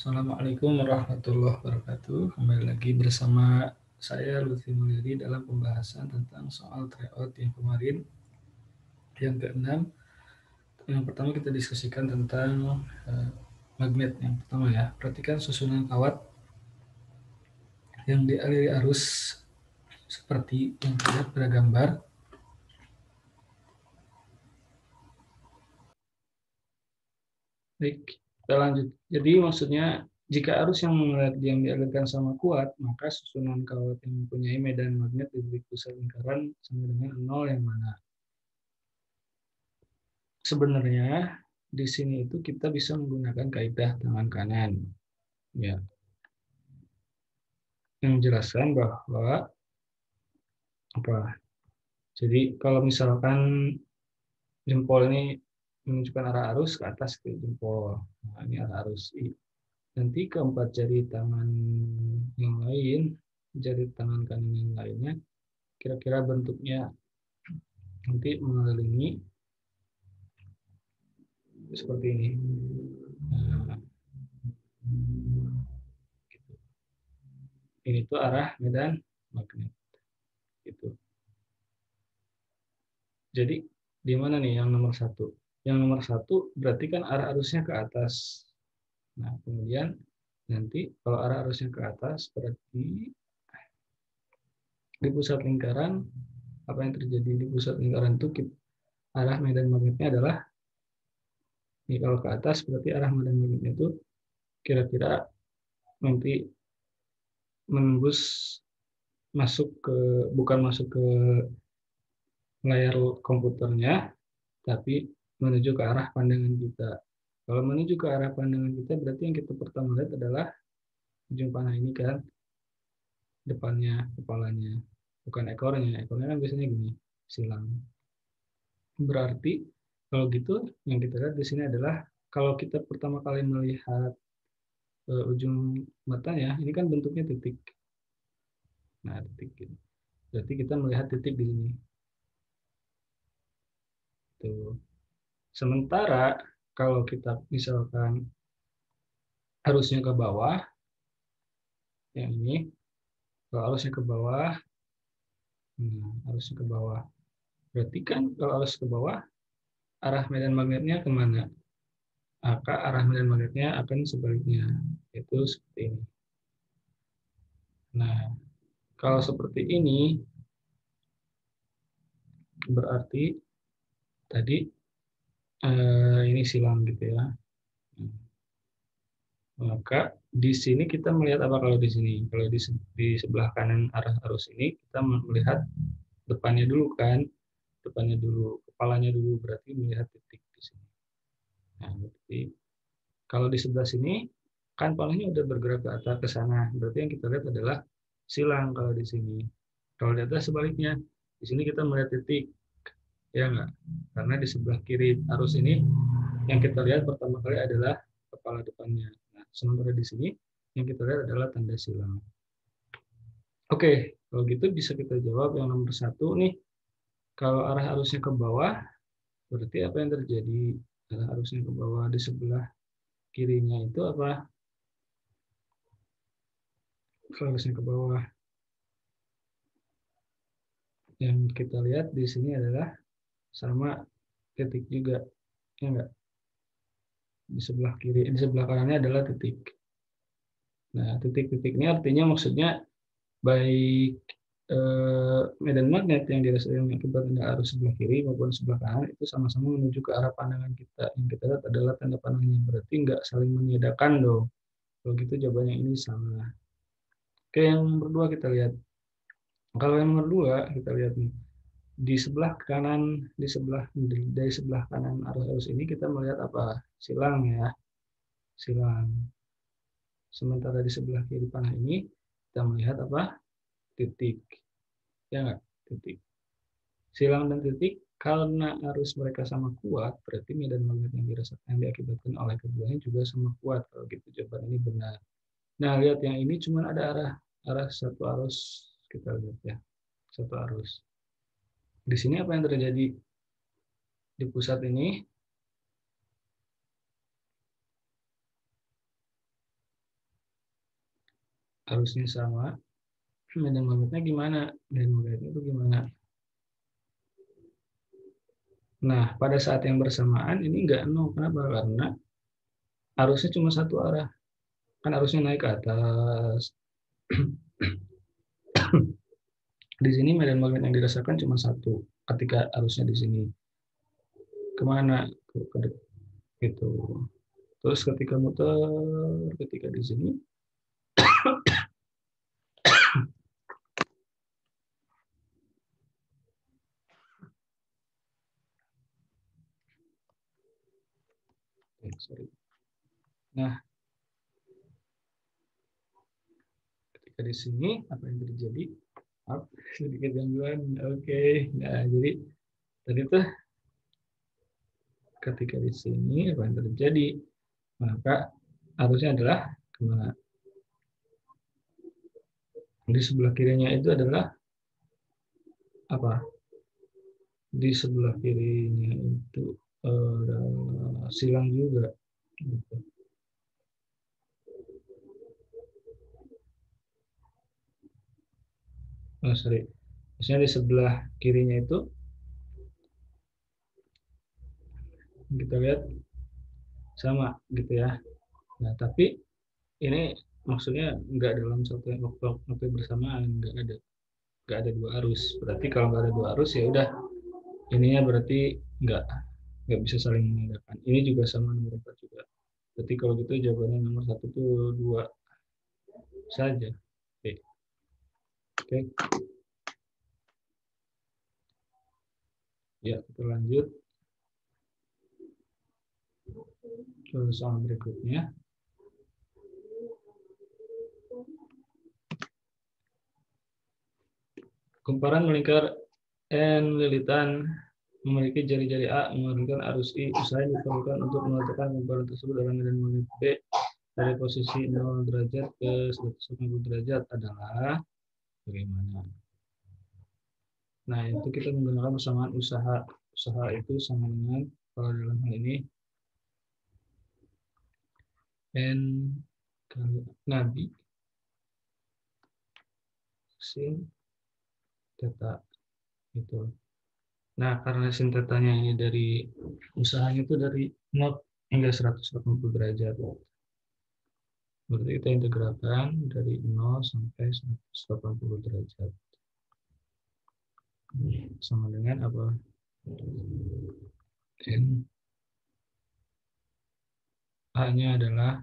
Assalamualaikum warahmatullahi wabarakatuh. Kembali lagi bersama saya Lutfi Mulyadi dalam pembahasan tentang soal tryout yang kemarin, yang keenam. Yang pertama kita diskusikan tentang magnet. Yang pertama ya, perhatikan susunan kawat yang dialiri arus seperti yang terlihat pada gambar. Baik, kita lanjut. Jadi maksudnya jika arus yang dialirkan sama kuat, maka susunan kawat yang mempunyai medan magnet di titik pusat lingkaran sama dengan 0 yang mana? Sebenarnya di sini itu kita bisa menggunakan kaidah tangan kanan, ya, yang menjelaskan bahwa apa? Jadi kalau misalkan jempol ini menunjukkan arah arus ke atas ke jempol, nah, ini arah arus I. Nanti keempat jari tangan yang lain, jari tangan kanan yang lainnya, kira-kira bentuknya nanti mengelilingi seperti ini. Nah, gitu. Ini tuh arah medan magnet. Gitu. Jadi di mana nih yang nomor satu? Yang nomor satu berarti kan arah arusnya ke atas. Nah, kemudian nanti kalau arah arusnya ke atas berarti di pusat lingkaran, apa yang terjadi di pusat lingkaran itu arah medan magnetnya adalah, ini kalau ke atas berarti arah medan magnetnya itu kira-kira nanti menembus masuk ke, bukan masuk ke layar komputernya, tapi menuju ke arah pandangan kita. Kalau menuju ke arah pandangan kita, berarti yang kita pertama lihat adalah ujung panah ini kan, depannya, kepalanya, bukan ekornya. Ekornya kan biasanya gini, silang. Berarti kalau gitu, yang kita lihat di sini adalah kalau kita pertama kali melihat ujung matanya, ini kan bentuknya titik. Nah, titik gitu. Berarti kita melihat titik di sini. Tuh. Sementara kalau kita misalkan arusnya ke bawah, yang ini, kalau arusnya ke bawah, arusnya ke bawah. Berarti kan kalau arus ke bawah, arah medan magnetnya kemana? Maka arah medan magnetnya akan sebaliknya, yaitu seperti ini. Nah, kalau seperti ini, berarti tadi ini silang gitu ya. Maka di sini kita melihat apa kalau di sini? Kalau di sebelah kanan arah arus ini, kita melihat depannya dulu kan, depannya dulu, kepalanya dulu, berarti melihat titik di sini. Nah, berarti kalau di sebelah sini, kan panahnya udah bergerak ke atas ke sana. Berarti yang kita lihat adalah silang kalau di sini. Kalau di atas sebaliknya, di sini kita melihat titik, ya enggak? Karena di sebelah kiri arus ini, yang kita lihat pertama kali adalah kepala depannya. Nah, sementara di sini, yang kita lihat adalah tanda silang. Oke, kalau gitu bisa kita jawab yang nomor satu nih. Kalau arah arusnya ke bawah, berarti apa yang terjadi? Arah arusnya ke bawah di sebelah kirinya itu apa? Kalau arusnya ke bawah, yang kita lihat di sini adalah sama titik juga, ya enggak? Di sebelah kiri, di sebelah kanannya adalah titik. Nah, titik-titik ini artinya maksudnya baik medan magnet yang dirasakan akibat tanda arus sebelah kiri maupun sebelah kanan itu sama-sama menuju ke arah pandangan kita. Yang kita lihat adalah tanda panahnya, berarti nggak saling menyedakan dong. Kalau gitu jawabannya ini salah. Oke, yang nomor dua kita lihat. Kalau yang nomor dua kita lihat nih, di sebelah kanan, dari sebelah kanan arus ini kita melihat apa? Silang ya, silang. Sementara di sebelah kiri panah ini kita melihat apa? Titik. Ya nggak? Titik. Silang dan titik karena arus mereka sama kuat, berarti medan magnet yang dirasakan yang diakibatkan oleh keduanya juga sama kuat. Kalau gitu jawaban ini benar. Nah, lihat yang ini cuma ada arah satu arus, kita lihat ya, satu arus. Di sini apa yang terjadi di pusat ini? arusnya sama, medan magnetnya gimana? Medan magnetnya itu gimana? Nah, pada saat yang bersamaan ini enggak nol. Kenapa? Karena arusnya cuma satu arah. Kan arusnya naik ke atas. Di sini medan magnet yang dirasakan cuma satu. Ketika arusnya di sini. Kemana? Ke depan. Gitu. Terus ketika muter, ketika di sini, sorry. Nah, ketika di sini apa yang terjadi? Maaf, sedikit gangguan. Oke. Nah, jadi tadi tuh ketika di sini apa yang terjadi? Maka arusnya adalah kemana? Di sebelah kirinya itu adalah apa? Di sebelah kirinya itu silang juga. Gitu. Oh, sorry. Maksudnya di sebelah kirinya itu kita lihat sama gitu ya. Nah, tapi ini maksudnya nggak dalam satu waktu bersamaan, nggak ada dua arus. Berarti kalau nggak ada dua arus ya udah ininya berarti nggak bisa saling menggunakan. Ini juga sama nomor 4 juga. Berarti kalau gitu jawabannya nomor 1 tuh 2 saja. Oke. Oke. Ya, kita lanjut ke soal berikutnya. Kumparan melingkar N lilitan memiliki jari-jari A mengalirkan arus I. Usaha diperlukan untuk meletakkan kumparan tersebut dalam medan magnet B dari posisi 0 derajat ke 180 derajat adalah bagaimana? Nah, itu kita menggunakan persamaan usaha. Usaha itu sama dengan, kalau dalam hal ini, N kali Nabi sin theta itu. Nah, karena sin tetanya ini dari usahanya itu dari 0 hingga 180 derajat. Berarti kita integralkan dari 0 sampai 180 derajat. Sama dengan apa? N A-nya adalah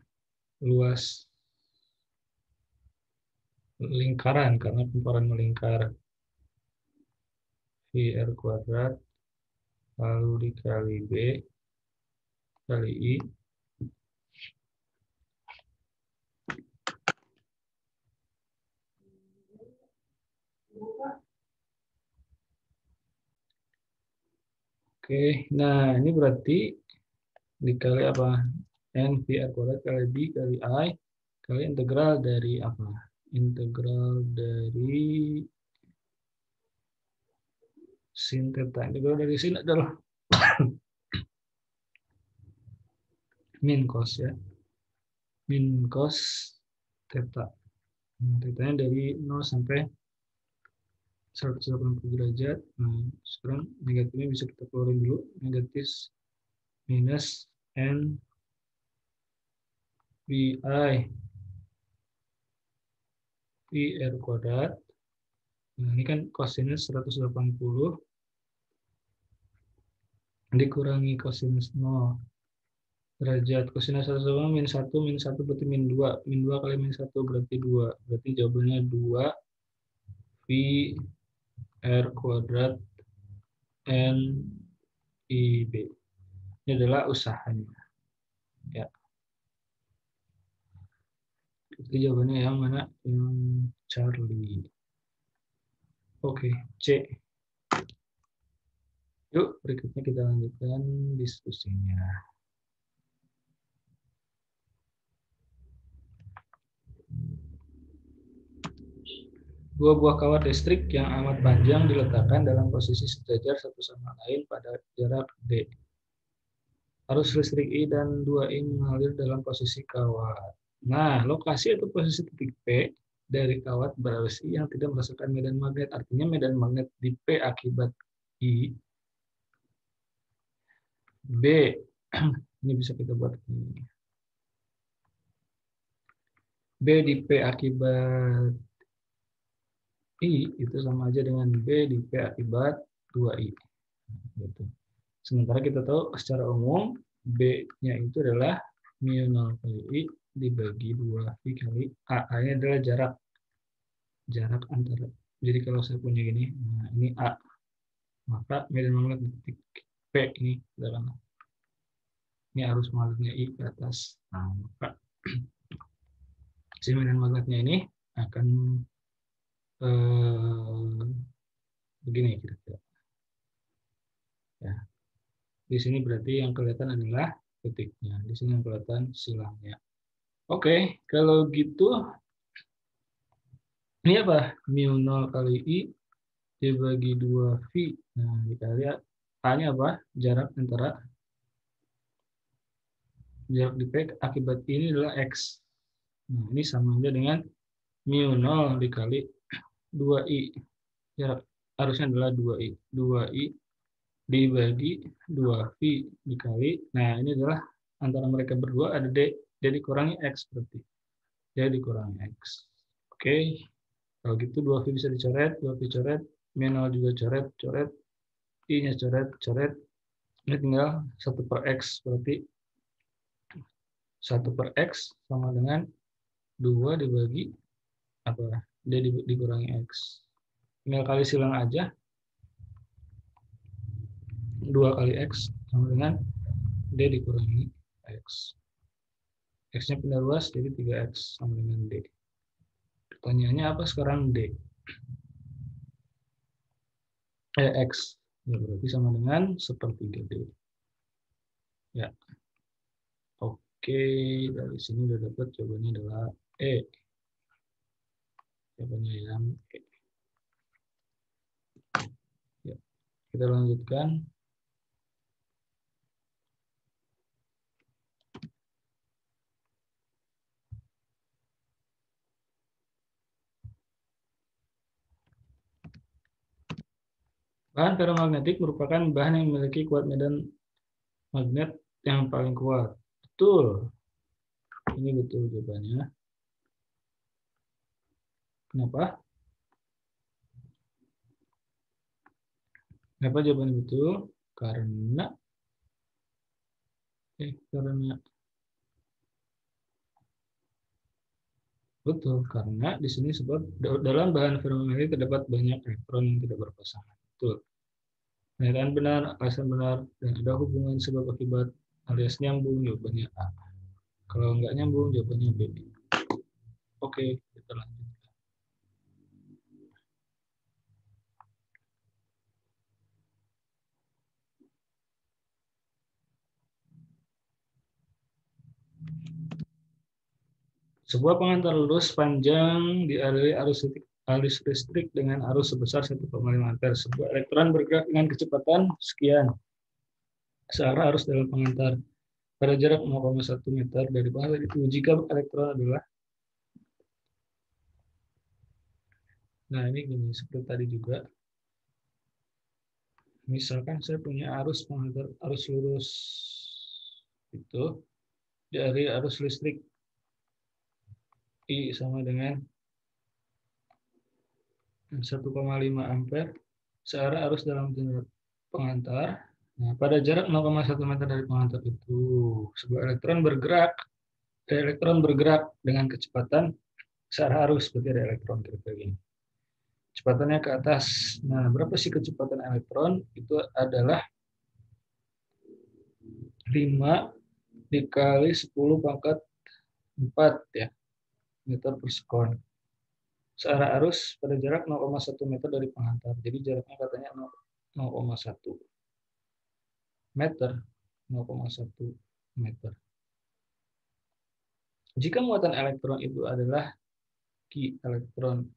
luas lingkaran karena kumparan melingkar VR kuadrat lalu dikali B kali I oke. Nah, ini berarti dikali apa? N VR kuadrat kali B kali I kali integral dari apa? Integral dari sin theta. Integral dari sin adalah min cos ya. Min cos theta. Nah, tetanya dari 0 sampai 180 derajat. Nah, sekarang negatifnya bisa kita keluarin dulu. Negatif minus N pi PR kuadrat. Nah, ini kan kosinus 180 dikurangi kosinus 0 derajat. Kosinus 180 min 1 berarti min 2. Min 2 kali min 1 berarti 2. Berarti jawabannya 2 pi R kuadrat N IB. Ini adalah usahanya. Ya. Jadi jawabannya yang mana? Yang Charlie. Oke, C. Yuk, berikutnya kita lanjutkan diskusinya. Dua buah kawat listrik yang amat panjang diletakkan dalam posisi sejajar satu sama lain pada jarak D. Arus listrik I dan 2I mengalir dalam posisi kawat. Nah, lokasi atau posisi titik P dari kawat berarus I yang tidak merasakan medan magnet. Artinya medan magnet di P akibat I, B, ini bisa kita buat ini. B di P akibat I itu sama aja dengan B di P akibat 2I. Gitu. Sementara kita tahu secara umum B-nya itu adalah mu0 kali I dibagi 2I kali A. A ini adalah jarak antara. Jadi kalau saya punya gini, nah ini A, maka medan magnet titik P ini adalah ini arus magnetnya I ke atas. Nah, maka si medan magnetnya ini akan begini kira-kira. Ya. Di sini berarti yang kelihatan adalah titiknya. Di sini yang kelihatan silangnya. Oke, kalau gitu ini apa? Mu0 kali I dibagi 2V. Nah, dikali A-nya apa? Jarak di P akibat ini adalah X. Nah, ini sama aja dengan mu0 dikali 2I. Jarak arusnya adalah 2I. 2I dibagi 2V dikali. Nah, ini adalah antara mereka berdua ada D. D dikurangi X berarti. D dikurangi X. Oke. Kalau gitu 2V bisa dicoret. 2V coret. Mu0 juga coret. I-nya coret. Ini tinggal 1 per X. Berarti 1 per X sama dengan 2 dibagi apa? D dikurangi X. Tinggal kali silang aja. 2 kali X sama dengan D dikurangi X. X-nya pindah luas, jadi 3X sama dengan D. Pertanyaannya apa sekarang D? X. Ya, berarti sama dengan 1/3 D. Ya. Oke, dari sini udah dapat jawabannya adalah E. Jawabannya yang E. Ya. Kita lanjutkan. Bahan ferromagnetik merupakan bahan yang memiliki kuat medan magnet yang paling kuat. Betul. Ini betul jawabannya. Kenapa? Kenapa jawabannya betul? Karena betul, karena di sini sebab dalam bahan ferromagnetik terdapat banyak elektron yang tidak berpasangan. Betul. Pernyataan benar, alasan benar, dan ada hubungan sebab akibat alias nyambung, jawabannya A. Kalau nggak nyambung, jawabannya B. Oke, kita lanjut. Sebuah pengantar lurus panjang dialiri arus listrik dengan arus sebesar 1,5 ampere. Sebuah elektron bergerak dengan kecepatan sekian searah arus dalam pengantar pada jarak 0,1 meter dari pengantar itu. Jika elektron adalah, nah ini gini seperti tadi juga. Misalkan saya punya arus pengantar arus lurus itu dari arus listrik I sama dengan 1,5 ampere searah arus dalam pengantar. Nah, pada jarak 0,1 meter dari pengantar itu, sebuah elektron bergerak dengan kecepatan searah arus, seperti ada elektron kira-kira gini. Kecepatannya ke atas. Nah, berapa sih kecepatan elektron? Itu adalah 5 dikali 10 pangkat 4 ya, meter per sekon. Searah arus pada jarak 0,1 meter dari pengantar. Jadi jaraknya katanya 0,1 meter. 0,1 meter. Jika muatan elektron itu adalah Q elektron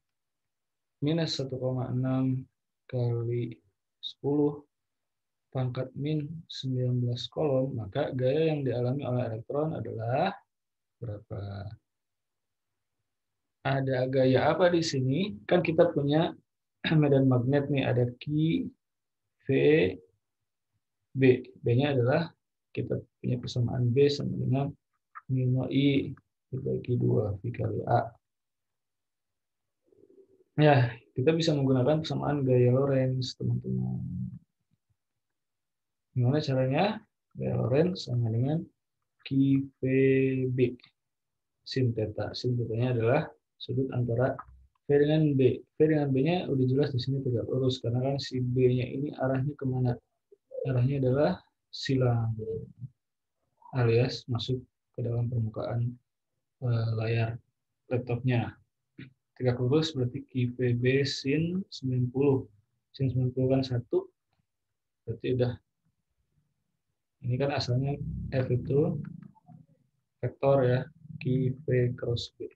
minus 1,6 kali 10 pangkat min 19 kolom, maka gaya yang dialami oleh elektron adalah berapa? Ada gaya apa di sini? Kan kita punya medan magnet nih, ada Q, V, B. B-nya adalah kita punya persamaan B sama dengan mu nol I dibagi 2 V kali A. Ya, kita bisa menggunakan persamaan gaya Lorentz, teman-teman. Gimana caranya? Gaya Lorentz sama dengan QVB sin theta. Sin theta-nya adalah sudut antara V dengan B. V dengan B-nya udah jelas di sini tegak lurus karena kan si B-nya ini arahnya kemana? Arahnya adalah silang alias masuk ke dalam permukaan layar laptopnya. Tegak lurus berarti QVB sin 90. Sin 90 kan 1, berarti udah. Ini kan asalnya F itu vektor ya, QV cross B.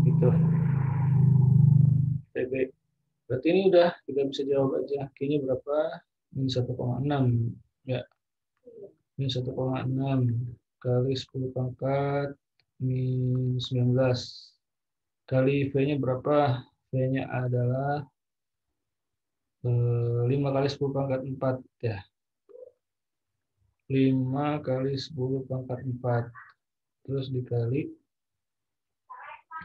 Gitu. PB. Berarti ini udah, kita bisa jawab aja. Q-nya berapa? Min 1,6. Ya, min 1,6 kali 10 pangkat min 19. Kali V-nya berapa? V-nya adalah 5 kali 10 pangkat 4 ya. 5 kali 10 pangkat 4. Terus dikali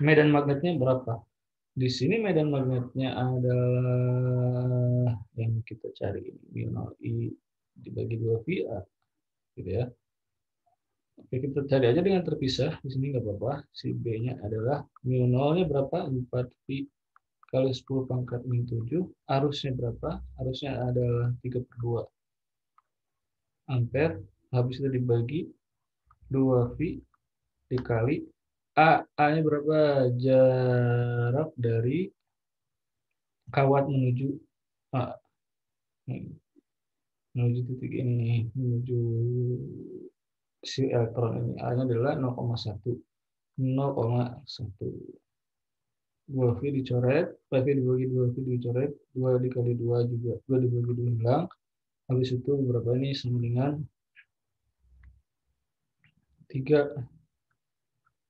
medan magnetnya berapa? Di sini medan magnetnya adalah yang kita cari ini, mu nol I dibagi 2 VA, gitu ya. Oke, kita cari aja dengan terpisah. Di sini nggak apa-apa. Si B-nya adalah mu nolnya berapa? 4 V kali 10 pangkat min 7. Arusnya berapa? Arusnya adalah 3/2 ampere. Habis itu dibagi 2 V dikali A. A-nya berapa? Jarak dari kawat menuju A. Menuju titik ini, menuju si elektron ini. A-nya adalah 0,1. 0,1. 2 V dicoret, V dibagi 2 V dicoret, 2 dikali 2 juga, 2 dibagi 2 hilang. Habis itu berapa ini? Sama dengan 3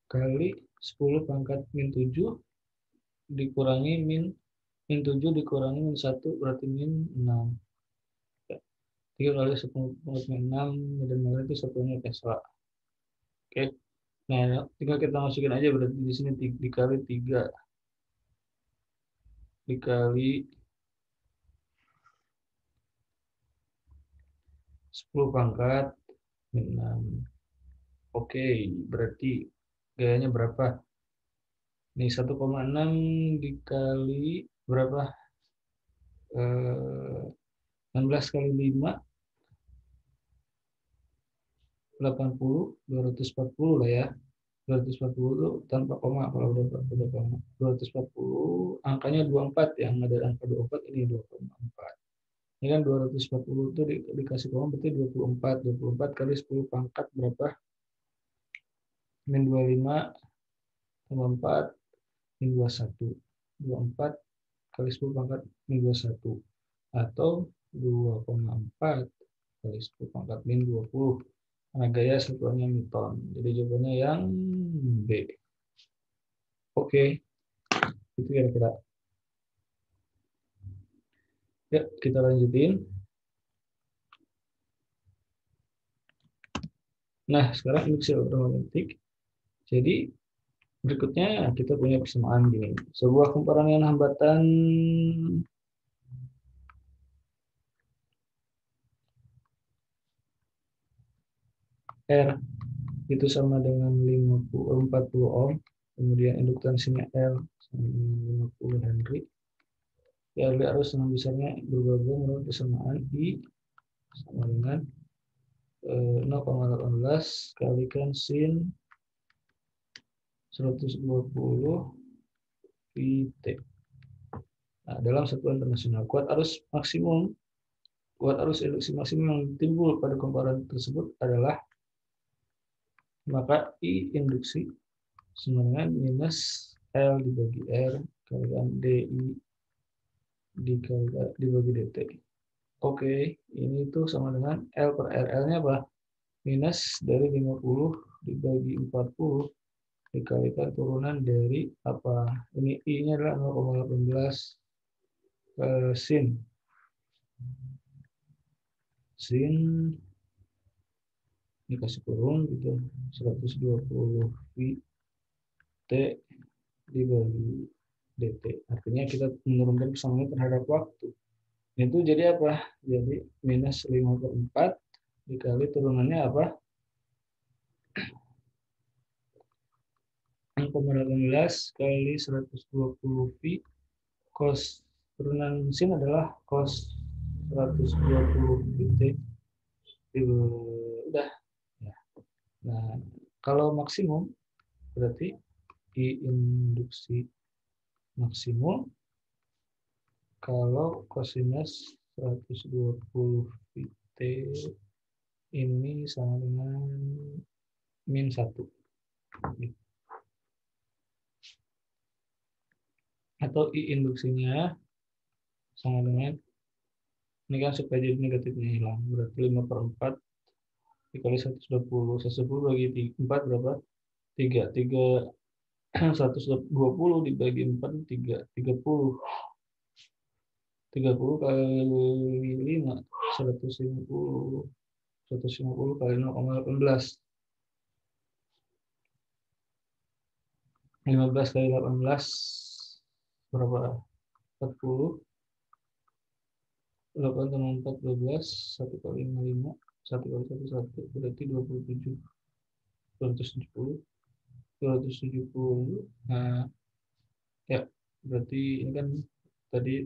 kali 10 pangkat min 7 dikurangi min 7 dikurangi min 1 berarti min 6. 3 kali 10 pangkat min 6 dan itu satunya Tesla. Oke. Nah, tinggal kita masukin aja berarti di sini dikali 3 dikali 10 pangkat min 6. Oke, berarti gayanya berapa? Nih 1,6 dikali berapa? 16 kali 5 80 240 lah ya. 240 itu tanpa koma kalau udah koma. 240 angkanya 24 yang ada angka 24 ini 2,4. Ini kan 240 itu dikasih koma berarti 24. 24 kali 10 pangkat berapa? Min 25 tambah 4 min 21. 24 kali 10 pangkat min 21 atau 2,4 kali 10 pangkat min 20. Karena gaya satuannya Newton. Jadi jawabannya yang B. Oke, itu kira-kira. Ya, kita lanjutin. Nah, sekarang induksi elektromagnetik. Jadi, berikutnya kita punya persamaan gini. Sebuah kumparan yang hambatan R itu sama dengan 40 ohm, kemudian induktansinya L sama dengan 50 Henry. Ya, arus dengan besarnya bergabung menurut persamaan I sama dengan 0,18 kalikan sin 120 VT. Nah, dalam satuan internasional, kuat arus induksi maksimum yang timbul pada kumparan tersebut adalah, maka I induksi sama dengan minus L dibagi R kalikan DI dibagi DT. Oke, ini tuh sama dengan L per R. L-nya apa? Minus dari 50 dibagi 40 dikalikan turunan dari apa? Ini I-nya adalah 0,18 sin. Sin dikasih kurung gitu 120 V T dibagi DT. Artinya kita menurunkan persamaannya terhadap waktu. Itu jadi apa? Jadi minus 5/4 dikali turunannya apa? 6,18 kali 120 V cos turunan sin adalah cos 120 VT. Udah. Nah, kalau maksimum berarti I induksi maksimum kalau kosinus 120 VT ini sama dengan min 1. Atau I induksinya sama dengan, ini kan supaya jadi negatifnya hilang, berarti 5/4 dikali 120. 120 bagi 4 berapa? 3. 120 dibagi 4 3. 30 kali 5 150 kali 0,18 15 kali 18 berapa? 40. 8 tambah 4 12. 1 kali 5 1 kali 1 1 berarti 27. 270. 270. Nah, ya berarti ini kan tadi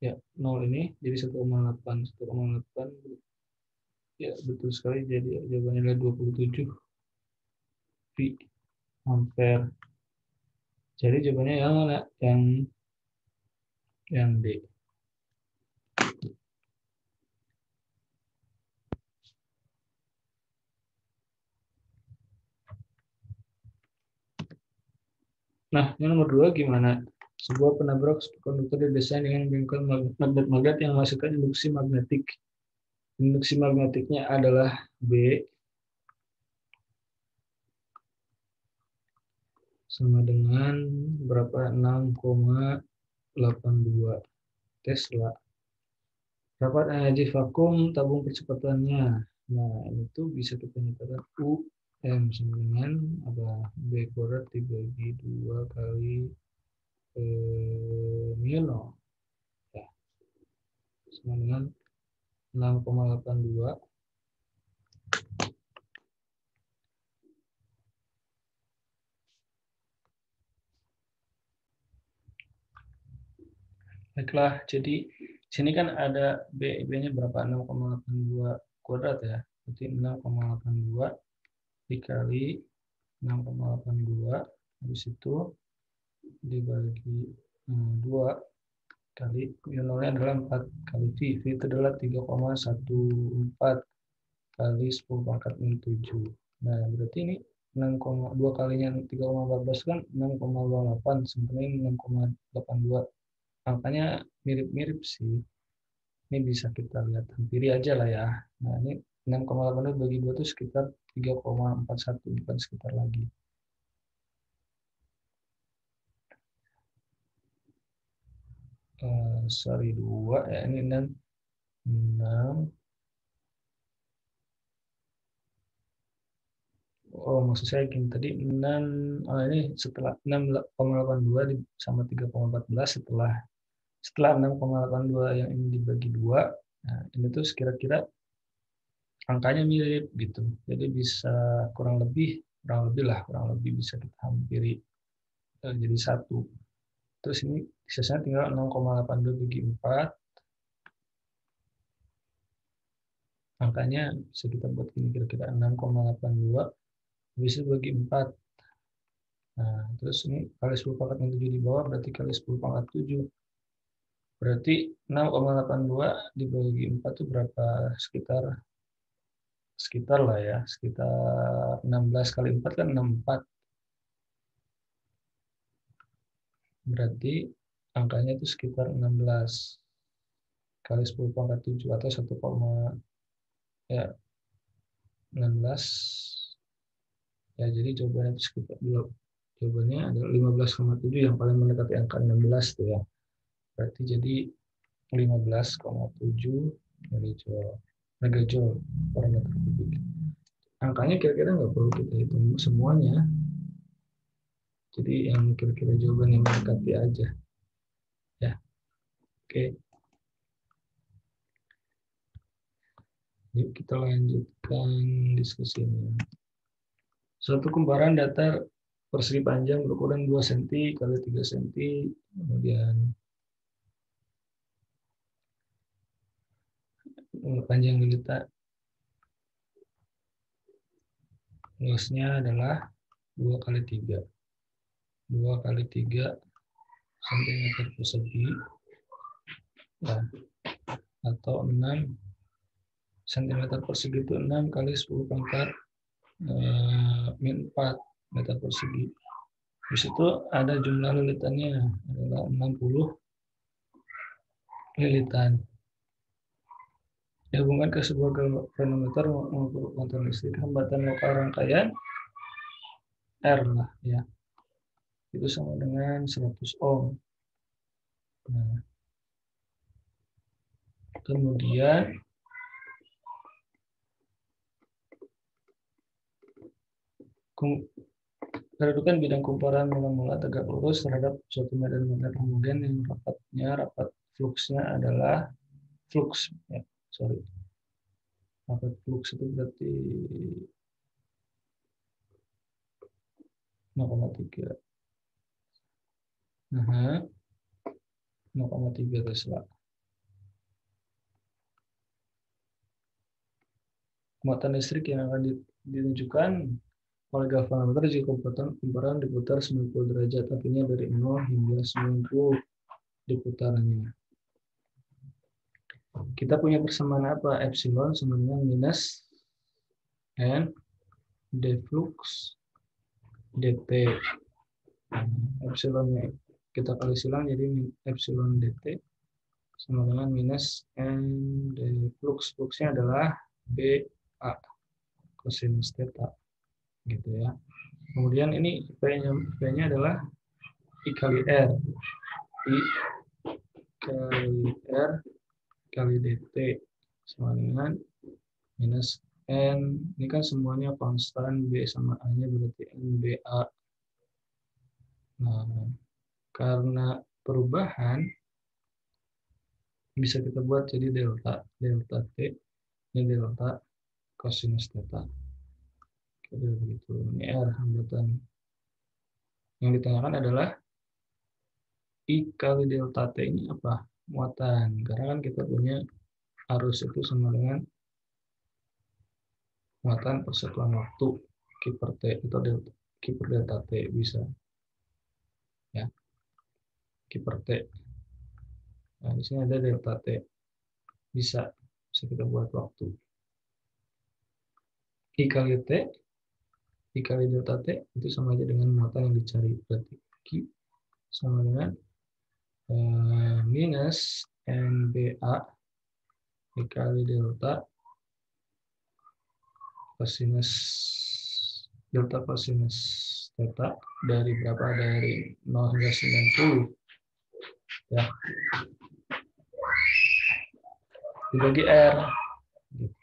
ya 0 ini jadi 1,8. 1,8 ya betul sekali, jadi jawabannya adalah 27 V ampere. Jadi jawabannya yang mana? Yang D. Nah, yang nomor 2 gimana? Sebuah penabrak konduktor didesain dengan bengkel magnet yang menghasilkan induksi magnetik. Induksi magnetiknya adalah B sama dengan berapa? 6,82 Tesla. Dapat energi vakum tabung percepatannya. Nah, itu bisa kita nyatakan U M sama dengan apa? B kuadrat dibagi 2 kali mu 0. Ya, sama dengan 6,82. Baiklah, jadi sini kan ada B-nya berapa? 6,82 kuadrat ya. Berarti 6,82 dikali 6,82, habis itu dibagi 2 kali mu-nya adalah 4 kali V. V itu adalah 3,14 kali 10 pangkat min 7. Nah, berarti ini 6,2 kalinya 3,14 kan 6,28 sebenarnya 6,82. Angkanya mirip-mirip sih. Ini bisa kita lihat, hampiri aja lah ya. Nah, ini 6,82 bagi 2 itu sekitar 3,41, bukan sekitar lagi. Sorry, 2 ya, ini 6. Oh, maksud saya gini, tadi 6, ini setelah 6,82 sama 3,14 setelah 6,82 yang ini dibagi 2, nah ini tuh kira-kira angkanya mirip gitu. Jadi bisa kurang lebih bisa kita hampiri jadi 1. Terus ini sisanya tinggal 6,82 bagi 4. Angkanya bisa kita buat ini kira-kira 6,82 bisa bagi 4. Nah, terus ini kali 10 pangkat 7 di bawah berarti kali 10 pangkat 7. Berarti 6,82 dibagi 4 itu berapa? Sekitar lah ya, sekitar 16 kali 4 kan 64. Berarti angkanya itu sekitar 16 kali 10 pangkat 7 atau 1, ya 16 Ya, jadi jawabannya itu sekitar jawabannya adalah 15,7 yang paling mendekati angka 16 tuh ya. Berarti jadi 15,7 megajoule per meter kubik. Angkanya kira-kira nggak perlu kita hitung semuanya. Jadi yang kira-kira jawaban yang mendekati aja. Ya, oke. Yuk kita lanjutkan diskusinya. Suatu kumparan datar persegi panjang berukuran 2 cm kali 3 cm, kemudian panjang lilitan luasnya adalah 2 kali 3 cm persegi, nah, atau 6 cm persegi itu 6 kali 10 pangkat min 4 meter persegi. Di situ ada jumlah lilitannya adalah 60 lilitan. Dihubungkan ke sebuah galvanometer mengukur kuantum listrik, hambatan lokal rangkaian R lah ya. Itu sama dengan 100 ohm. Nah, kemudian kedudukan bidang kumparan mula-mula tegak lurus terhadap suatu medan magnet homogen yang rapat fluxnya adalah flux ya, rapat flux itu berarti 0,3 0,3 Tesla. Muatan listrik yang akan ditunjukkan oleh galvanometer jika kumparan diputar 90 derajat, artinya dari 0 hingga 90 diputarannya. Kita punya persamaan apa? Epsilon sama dengan minus N d flux dt. Epsilonnya kita kali silang jadi epsilon dt sama dengan minus N d flux. Fluxnya adalah BA cosinus theta gitu ya. Kemudian ini P-nya adalah I kali R. I kali R kali dt sama dengan minus N. Ini kan semuanya konstan, B sama A-nya berarti NBA. Nah, karena perubahan bisa kita buat jadi delta T, ini delta cosinus theta. Jadi begitu. Ini R hambatan. Yang ditanyakan adalah I kali delta T ini apa? Muatan. Karena kan kita punya arus itu sama dengan muatan persatuan waktu Q per T atau Q per delta T bisa. Ya. Q per T. Nah, di sini ada delta T. Bisa kita buat waktu. I kali T, I kali delta T itu sama aja dengan muatan yang dicari. Berarti Q sama dengan minus NBA dikali delta cosinus theta dari berapa? Dari 0 hingga 90 ya. Dibagi R gitu.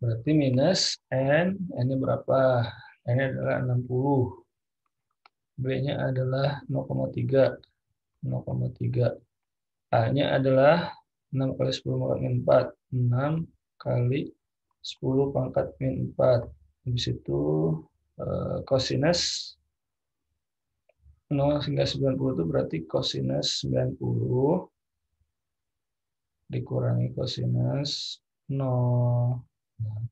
Berarti minus N-nya berapa? N-nya adalah 60. B-nya adalah 0,3. A-nya adalah 6 kali 10 pangkat min 4. 6 kali 10 pangkat min 4. Habis itu cosinus 0 hingga 90 itu berarti cosinus 90 dikurangi cosinus 0. Nah,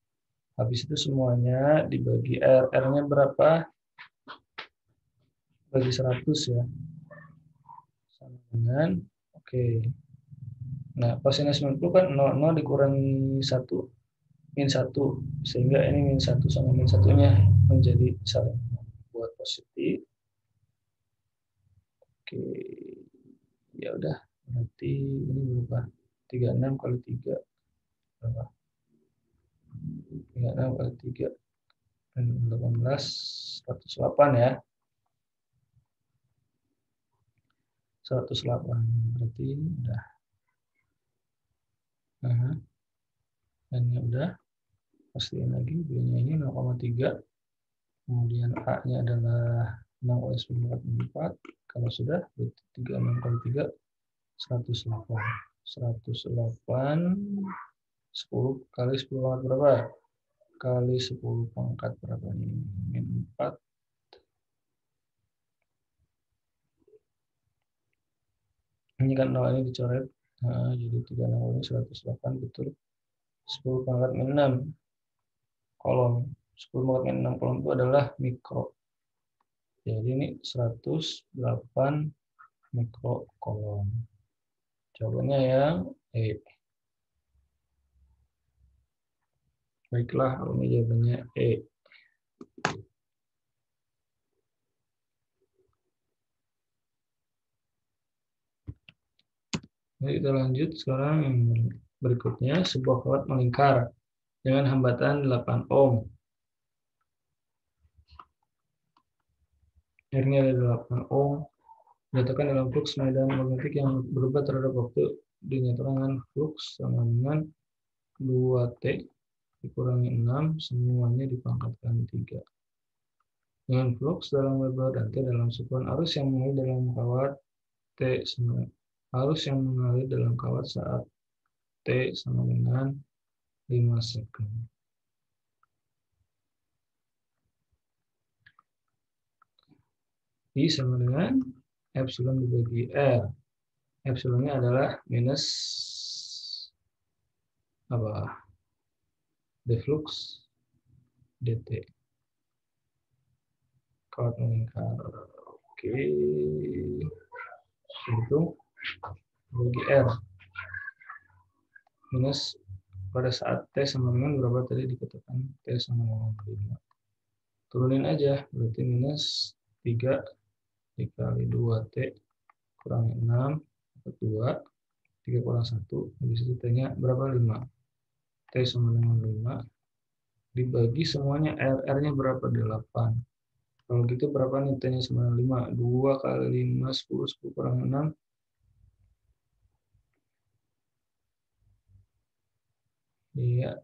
habis itu semuanya dibagi R. R-nya berapa? Bagi 100 ya. Sama dengan, oke. Nah, cosinus 90 kan 0 dikurangi 1, min 1. Sehingga ini min 1 sama min 1-nya menjadi saling buat positif. Oke. Ya udah, berarti ini berapa? 36 kali 3. Berapa? 36 kali 3. 18, 108 ya. 108 berarti udah. N-nya udah. Pastiin lagi B-nya ini 0,3. Kemudian A-nya adalah 6 kali 10 pangkat 4. Kalau sudah, berarti 36 kali 3, 108. 108, 10 kali 10 pangkat berapa? Kali 10 pangkat berapa ini? Min 4. Ini kan 0 ini dicoret. Nah, jadi 36 ini 108 betul. 10 pangkat min 6 kolom. 10 pangkat min 6 kolom itu adalah mikro. Jadi ini 108 mikrokolom. Jawabannya yang E. Baiklah, ini jawabannya E. Jadi kita lanjut sekarang yang berikutnya, sebuah kawat melingkar dengan hambatan 8 ohm. R-nya ada 8 ohm. Dinyatakan dalam flux medan magnetik yang berubah terhadap waktu dinyatakan dengan flux sama dengan 2T dikurangi 6, semuanya dipangkatkan 3. Dengan flux dalam lebar dan T dalam sekuan arus yang mengalir dalam kawat T sama arus yang mengalir dalam kawat saat T sama dengan 5 second. I sama dengan epsilon dibagi R. Epsilonnya adalah minus apa? Deflux dt. Kawat melingkar. Oke. Itu bagi R. Minus pada saat T sama dengan berapa tadi dikatakan? T sama dengan 5. Turunin aja. Berarti minus 3 dikali 2T kurangi 6 dapat 2. 3 kurang 1. Habis itu T-nya berapa? 5. T sama dengan 5. Dibagi semuanya R-nya berapa? 8. Kalau gitu berapa nih T-nya sama dengan 5? 2 kali 5, 10, 10 kurang 6. Iya,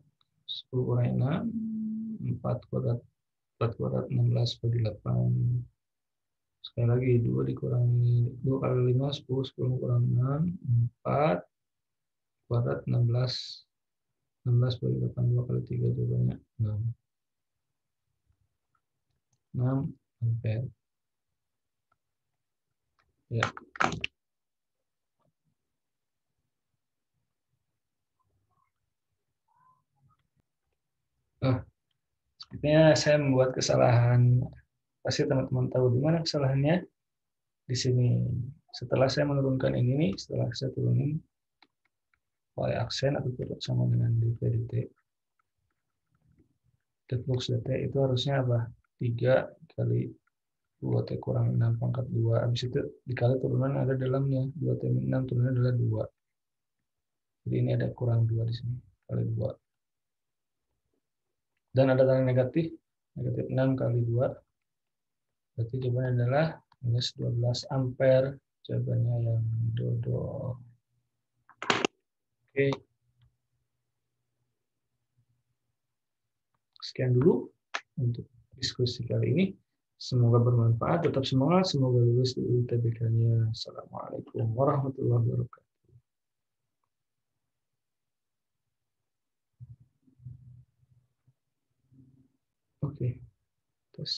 10 kurang 6, 4 kuadrat, 4 kuadrat 16 bagi 8. Sekali lagi, 2 dikurangi, 2 kali 5, 10, 10 kurang 6, 4 kuadrat 16, 16 bagi 8, 2 kali 3, jawabannya 6. 6 ampere. Ya. Nah, sepertinya saya membuat kesalahan. Pasti teman-teman tahu di mana kesalahannya. Di sini. Setelah saya menurunkan ini nih, setelah saya turunin y aksen atau turut sama dengan dp dt. Deflux dt itu harusnya apa? 3 kali 2T kurang 6 pangkat 2. Habis itu dikali turunan ada dalamnya. 2T min 6 turunan adalah 2. Jadi ini ada kurang 2 di sini. Kali 2. Dan ada tanda negatif. Negatif 6 kali 2. Berarti jawabannya adalah minus 12 ampere. Jawabannya yang dodol. Oke. Sekian dulu untuk diskusi kali ini. Semoga bermanfaat. Tetap semangat. Semoga lulus di UTBK-nya. Assalamualaikum warahmatullahi wabarakatuh. Oke. Terus